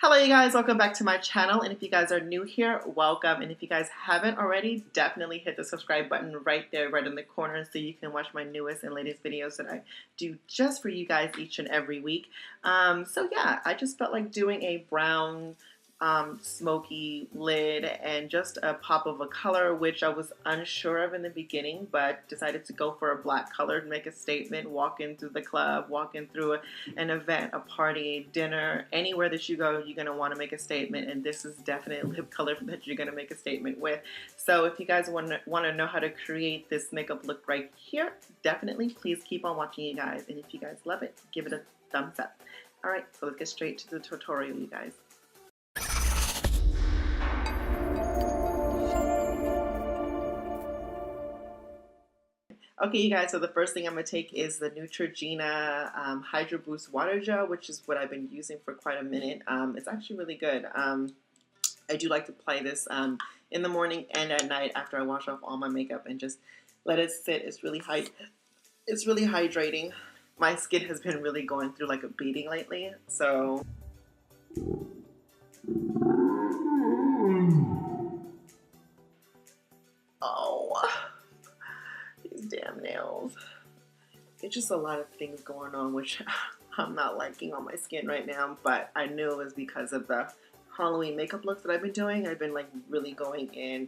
Hello you guys, welcome back to my channel, and if you guys are new here, welcome, and if you guys haven't already, definitely hit the subscribe button right there, right in the corner, so you can watch my newest and latest videos that I do just for you guys each and every week. So yeah, I just felt like doing a brown smoky lid and just a pop of a color, which I was unsure of in the beginning, but decided to go for a black color to make a statement, walk in through the club, walk in through an event, a party, dinner, anywhere that you go, you're going to want to make a statement, and this is definitely a lip color that you're going to make a statement with. So if you guys want to know how to create this makeup look right here, definitely please keep on watching, you guys, and if you guys love it, give it a thumbs up. Alright, so let's get straight to the tutorial, you guys. Okay, you guys, so the first thing I'm going to take is the Neutrogena Hydro Boost Water Gel, which is what I've been using for quite a minute. It's actually really good. I do like to apply this in the morning and at night after I wash off all my makeup and just let it sit. It's really hydrating. My skin has been really going through like a beating lately, so... Oh... damn nails. It's just a lot of things going on which I'm not liking on my skin right now, but I knew it was because of the Halloween makeup looks that I've been doing. I've been like really going in,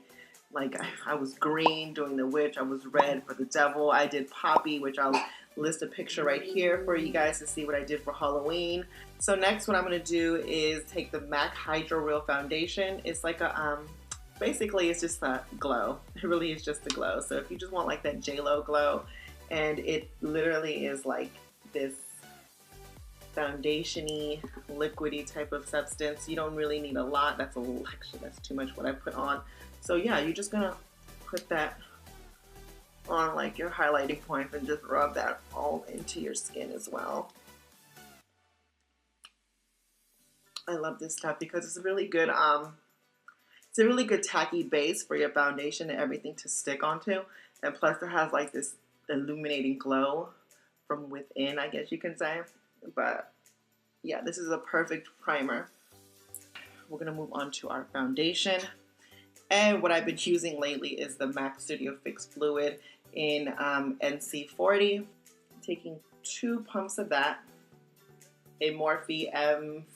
like I was green doing the witch, I was red for the devil, I did poppy, which I'll list a picture right here for you guys to see what I did for Halloween. So next what I'm going to do is take the MAC Hydro Real Foundation. It's like a basically, it's just a glow. It really is just a glow. So if you just want like that J-Lo glow, and it literally is like this foundation-y, liquidy type of substance. You don't really need a lot. That's a little, actually, that's too much what I put on. So yeah, you're just gonna put that on like your highlighting points and just rub that all into your skin as well. I love this stuff because it's a really good it's a really good tacky base for your foundation and everything to stick onto. And plus it has like this illuminating glow from within, I guess you can say. But yeah, this is a perfect primer. We're going to move on to our foundation. And what I've been using lately is the MAC Studio Fix Fluid in NC40. Taking 2 pumps of that. A Morphe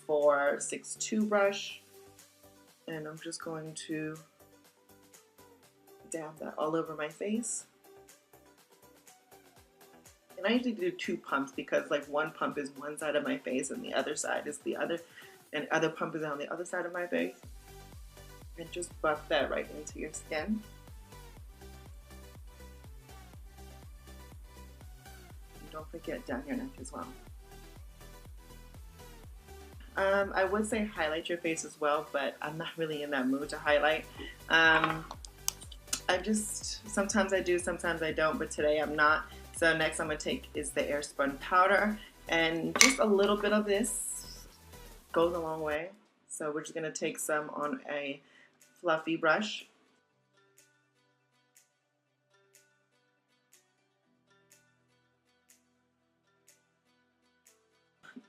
M462 brush. And I'm just going to dab that all over my face. And I usually do 2 pumps because like one pump is one side of my face and the other side is the other, and other pump is on the other side of my face. And just buff that right into your skin. And don't forget down your neck as well. I would say highlight your face as well, but I'm not really in that mood to highlight. Sometimes I do, sometimes I don't, but today I'm not. So next I'm going to take is the Airspun powder, and just a little bit of this goes a long way. So we're just going to take some on a fluffy brush.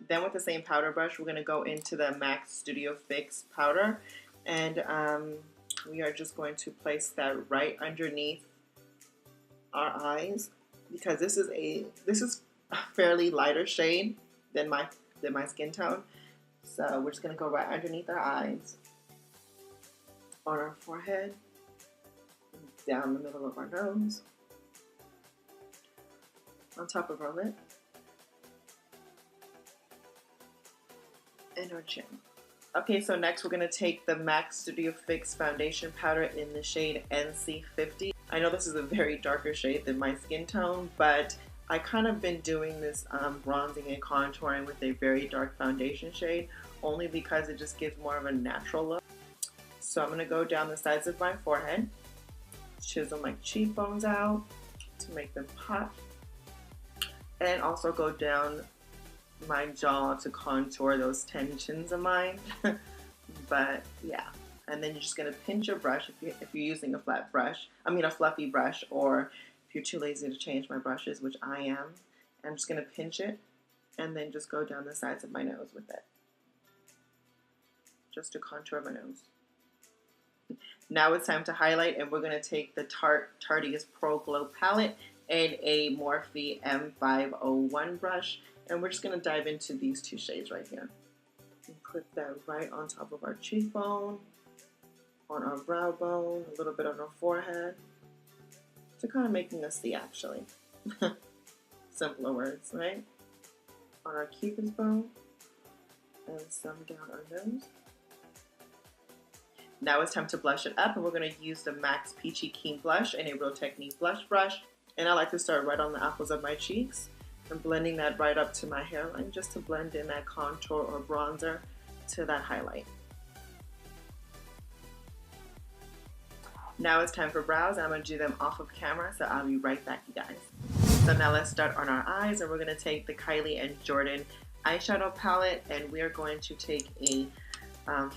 Then with the same powder brush, we're going to go into the MAC Studio Fix powder, and we are just going to place that right underneath our eyes, because this is a fairly lighter shade than my skin tone. So we're just going to go right underneath our eyes, on our forehead, down the middle of our nose, on top of our lip, and our chin. Okay, so next we're going to take the MAC Studio Fix foundation powder in the shade NC50. I know this is a very darker shade than my skin tone, but I kind of been doing this bronzing and contouring with a very dark foundation shade, only because it just gives more of a natural look. So I'm going to go down the sides of my forehead, chisel my cheekbones out to make them pop, and also go down my jaw to contour those tensions of mine. But yeah, and then you're just going to pinch your brush if you're using a flat brush, a fluffy brush, or if you're too lazy to change my brushes, which I am. I'm just going to pinch it and then just go down the sides of my nose with it. just to contour my nose. Now it's time to highlight, and we're going to take the Tarte's Pro Glow palette and a Morphe M501 brush, and we're just going to dive into these two shades right here. And put that right on top of our cheekbone, on our brow bone, a little bit on our forehead. So kind of making us see, actually. Simpler words, right? On our cupid's bow, and some down our nose. Now it's time to blush it up, and we're going to use the MAC Peachy Keen blush and a Real Technique blush brush. And I like to start right on the apples of my cheeks and blending that right up to my hairline, just to blend in that contour or bronzer to that highlight. Now it's time for brows. I'm going to do them off of camera, so I'll be right back, you guys. So now let's start on our eyes, and we're going to take the KylieXJordyn eyeshadow palette, and we are going to take a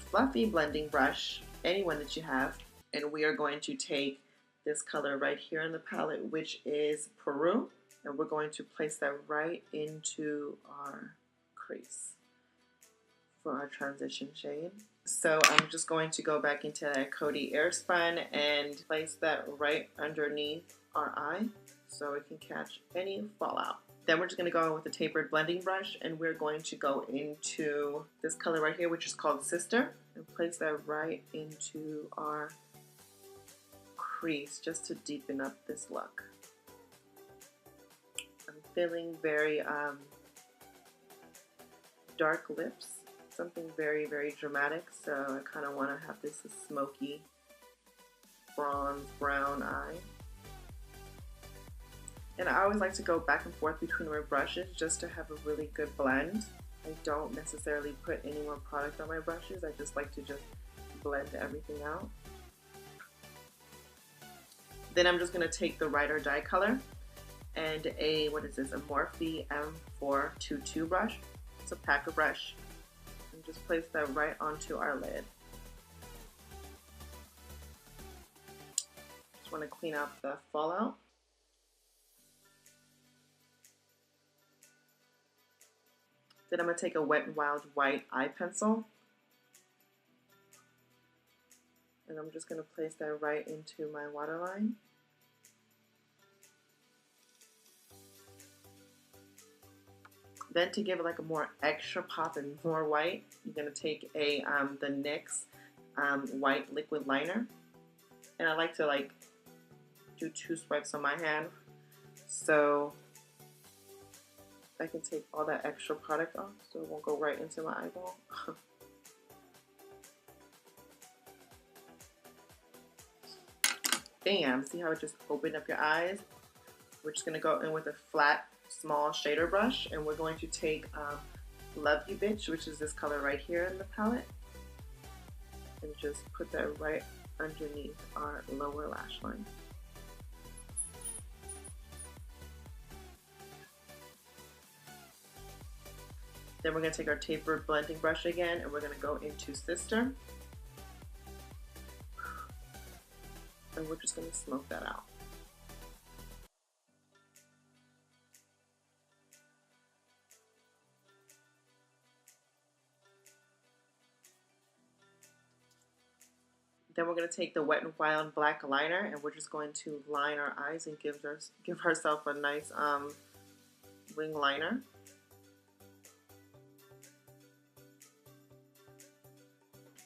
fluffy blending brush, any one that you have, and we are going to take this color right here in the palette, which is Peru, and we're going to place that right into our crease for our transition shade. So I'm just going to go back into that Coty Airspun and place that right underneath our eye so it can catch any fallout. Then we're just going to go in with a tapered blending brush, and we're going to go into this color right here, which is called Sister, and place that right into our crease just to deepen up this look. I'm feeling very dark lips, something very, very dramatic, so I kind of want to have this smoky bronze brown eye. And I always like to go back and forth between my brushes just to have a really good blend. I don't necessarily put any more product on my brushes. I just like to just blend everything out. Then I'm just going to take the Ride or Die color and a Morphe M422 brush. It's a packer brush. And just place that right onto our lid. Just want to clean out the fallout. Then I'm going to take a Wet n Wild white eye pencil, and I'm just going to place that right into my waterline. Then to give it like a more extra pop and more white, you're going to take a the NYX white liquid liner, and I like to like do 2 swipes on my hand, so I can take all that extra product off so it won't go right into my eyeball. Bam! See how it just opened up your eyes? We're just going to go in with a flat, small shader brush, and we're going to take Love You Bitch, which is this color right here in the palette, and just put that right underneath our lower lash line. Then we're going to take our tapered blending brush again, and we're going to go into Sister. And we're just going to smoke that out. Then we're going to take the Wet n Wild black liner, and we're just going to line our eyes and give ourselves a nice wing liner.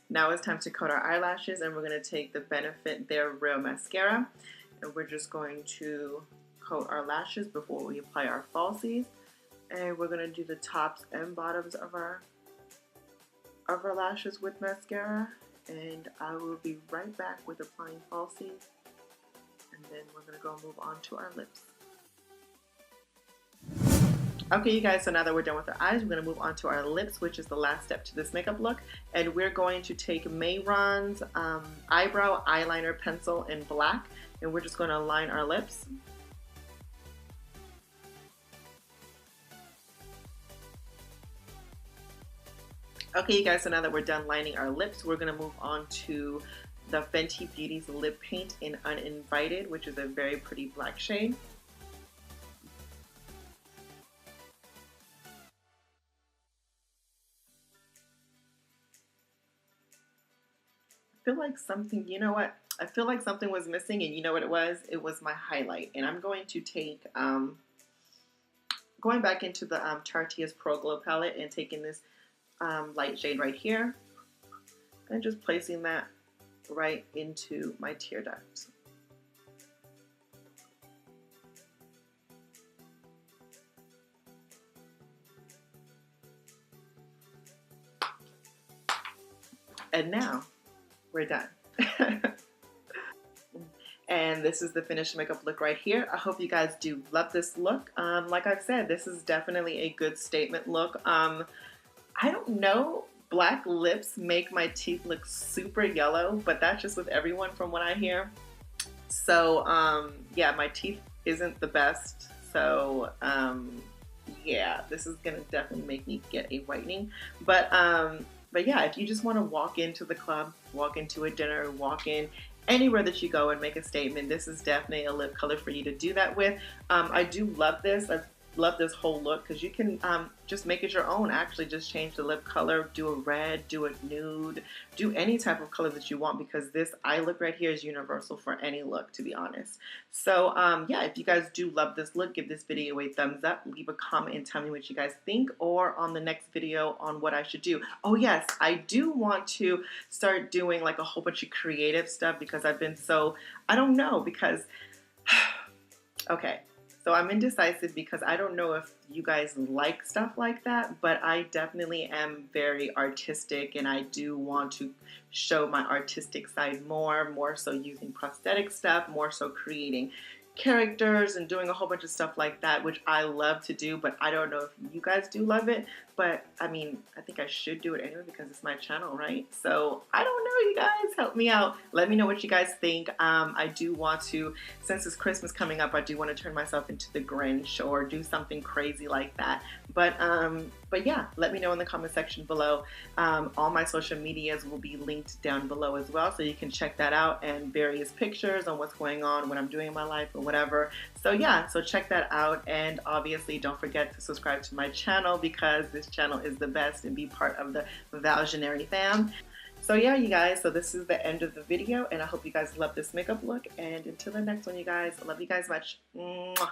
Now it's time to coat our eyelashes, and we're going to take the Benefit They're Real mascara, and we're just going to coat our lashes before we apply our falsies, and we're going to do the tops and bottoms of our lashes with mascara, and I will be right back with applying falsies, and then we're going to go move on to our lips. Okay, you guys, so now that we're done with our eyes, we're going to move on to our lips, which is the last step to this makeup look. And we're going to take Mayron's eyebrow eyeliner pencil in black, and we're just going to line our lips. Okay, you guys, so now that we're done lining our lips, we're going to move on to the Fenty Beauty's lip paint in Uninvited, which is a very pretty black shade. feel like something, you know what? I feel like something was missing, and you know what it was? It was my highlight. And I'm going to take, going back into the Tartea's Pro Glow palette and taking this light shade right here and just placing that right into my tear duct. And now we're done. And this is the finished makeup look right here. I hope you guys do love this look. Like I've said, this is definitely a good statement look. I don't know, black lips make my teeth look super yellow, but that's just with everyone from what I hear. So yeah, my teeth isn't the best. So yeah, this is gonna definitely make me get a whitening. But yeah, if you just want to walk into the club, walk into a dinner, walk in anywhere that you go and make a statement, this is definitely a lip color for you to do that with. I do love this. I love this whole look because you can just make it your own. Actually, just change the lip color, do a red, do a nude, do any type of color that you want, because this eye look right here is universal for any look, to be honest. So yeah, if you guys do love this look, give this video a thumbs up, leave a comment and tell me what you guys think, or on the next video on what I should do. Oh yes, I do want to start doing like a whole bunch of creative stuff, because I've been so, I don't know, because okay. So I'm indecisive because I don't know if you guys like stuff like that, but I definitely am very artistic, and I do want to show my artistic side more so using prosthetic stuff, more so creating characters and doing a whole bunch of stuff like that, which I love to do, but I don't know if you guys do love it. But I mean, I think I should do it anyway because it's my channel, right? So I don't know, you guys, help me out. Let me know what you guys think. I do want to, since it's Christmas coming up, I do want to turn myself into the Grinch or do something crazy like that. But yeah, let me know in the comment section below. All my social medias will be linked down below as well, so you can check that out, and various pictures on what's going on, what I'm doing in my life or whatever. So yeah, so check that out, and obviously don't forget to subscribe to my channel, because this channel is the best, and be part of the Valgenary fam. So yeah, you guys, so this is the end of the video, and I hope you guys love this makeup look, and until the next one, you guys, I love you guys much. Mwah.